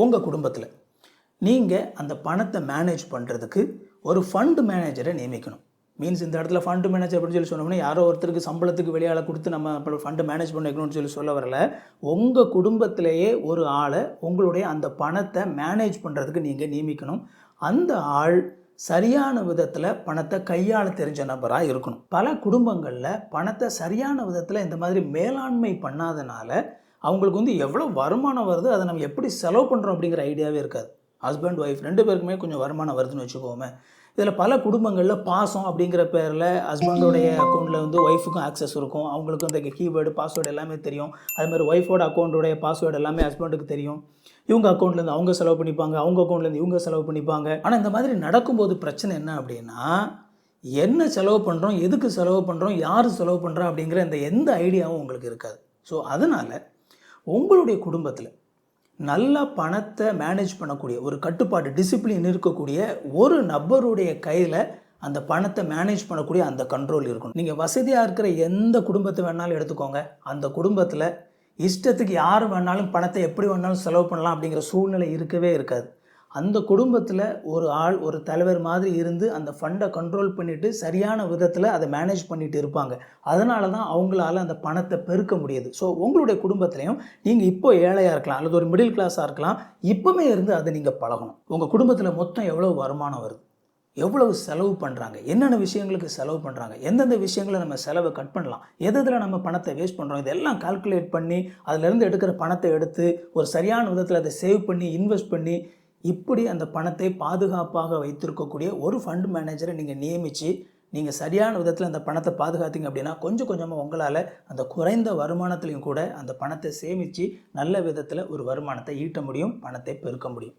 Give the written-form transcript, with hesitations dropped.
உங்கள் குடும்பத்தில் நீங்கள் அந்த பணத்தை மேனேஜ் பண்ணுறதுக்கு ஒரு ஃபண்டு மேனேஜரை நியமிக்கணும். மீன்ஸ் இந்த இடத்துல ஃபண்டு மேனேஜர் அப்படின்னு சொல்லி சொன்னோம்னா யாரோ ஒருத்தருக்கு சம்பளத்துக்கு வெளியாள கொடுத்து நம்ம ஃபண்டு மேனேஜ் பண்ணிக்கணும்னு சொல்லி சொல்ல வரல. உங்கள் குடும்பத்திலேயே ஒரு ஆளை உங்களுடைய அந்த பணத்தை மேனேஜ் பண்ணுறதுக்கு நீங்கள் நியமிக்கணும். அந்த ஆள் சரியான விதத்தில் பணத்தை கையாள தெரிஞ்ச நபராக இருக்கணும். பல குடும்பங்களில் பணத்தை சரியான விதத்தில் இந்த மாதிரி மேலாண்மை பண்ணாதனால அவங்களுக்கு எவ்வளோ வருமானம் வருது, அதை நம்ம எப்படி செலவு பண்ணுறோம் அப்படிங்கிற ஐடியாவே இருக்காது. ஹஸ்பண்ட் ஒய்ஃப் 2 பேருக்குமே கொஞ்சம் வருமானம் வருதுன்னு வச்சுக்கோமே. இதில் பல குடும்பங்களில் பாசம் அப்படிங்கிற பேரில் ஹஸ்பண்டோடைய அக்கௌண்ட்டில் ஒய்ஃபுக்கும் ஆக்சஸ் இருக்கும். அவங்களுக்கும் இந்த கீவேர்டு பாஸ்வேர்டு எல்லாமே தெரியும். அதுமாதிரி ஒய்ஃபோட அக்கௌண்ட்டோடைய பாஸ்வேர்டு எல்லாமே ஹஸ்பண்டுக்கு தெரியும். இவங்க அக்கௌண்ட்லேருந்து அவங்க செலவு பண்ணிப்பாங்க, அவங்க அக்கௌண்ட்லேருந்து இவங்க செலவு பண்ணிப்பாங்க. ஆனால் இந்த மாதிரி நடக்கும்போது பிரச்சனை என்ன அப்படின்னா, என்ன செலவு பண்ணுறோம், எதுக்கு செலவு பண்ணுறோம், யார் செலவு பண்ணுறோம் அப்படிங்கிற இந்த எந்த ஐடியாவும் உங்களுக்கு இருக்காது. ஸோ அதனால் உங்களுடைய குடும்பத்தில் நல்ல பணத்தை மேனேஜ் பண்ணக்கூடிய ஒரு கட்டுப்பாடு டிசிப்ளின் இருக்கக்கூடிய ஒரு நபருடைய கையில் அந்த பணத்தை மேனேஜ் பண்ணக்கூடிய அந்த கண்ட்ரோல் இருக்கணும். நீங்கள் வசதியாக இருக்கிற எந்த குடும்பத்தை வேணாலும் எடுத்துக்கோங்க. அந்த குடும்பத்தில் இஷ்டத்துக்கு யார் வேணாலும் பணத்தை எப்படி வேணாலும் செலவு பண்ணலாம் அப்படிங்கிற சூழ்நிலை இருக்கவே இருக்காது. அந்த குடும்பத்தில் ஒரு ஆள் ஒரு தலைவர் மாதிரி இருந்து அந்த ஃபண்டை கண்ட்ரோல் பண்ணிவிட்டு சரியான விதத்தில் அதை மேனேஜ் பண்ணிட்டு இருப்பாங்க. அதனால தான் அவங்களால அந்த பணத்தை பெருக்க முடியுது. ஸோ உங்களுடைய குடும்பத்திலையும் நீங்கள் இப்போ ஏழையாக இருக்கலாம் அல்லது ஒரு மிடில் கிளாஸாக இருக்கலாம், இப்போவே இருந்து அதை நீங்கள் பழகணும். உங்கள் குடும்பத்தில் மொத்தம் எவ்வளோ வருமானம் வருது, எவ்வளவு செலவு பண்ணுறாங்க, என்னென்ன விஷயங்களுக்கு செலவு பண்ணுறாங்க, எந்தெந்த விஷயங்களை நம்ம செலவை கட் பண்ணலாம், எதில் நம்ம பணத்தை வேஸ்ட் பண்ணுறோம், இதெல்லாம் கால்குலேட் பண்ணி அதிலேருந்து எடுக்கிற பணத்தை எடுத்து ஒரு சரியான விதத்தில் அதை சேவ் பண்ணி இன்வெஸ்ட் பண்ணி இப்படி அந்த பணத்தை பாதுகாப்பாக வைத்திருக்கக்கூடிய ஒரு ஃபண்ட் மேனேஜரை நீங்கள் நியமித்து நீங்கள் சரியான விதத்தில் அந்த பணத்தை பாதுகாத்தீங்க அப்படின்னா கொஞ்சம் கொஞ்சமாக உங்களால் அந்த குறைந்த வருமானத்திலையும் கூட அந்த பணத்தை சேமித்து நல்ல விதத்தில் ஒரு வருமானத்தை ஈட்ட முடியும், பணத்தை பெருக்க முடியும்.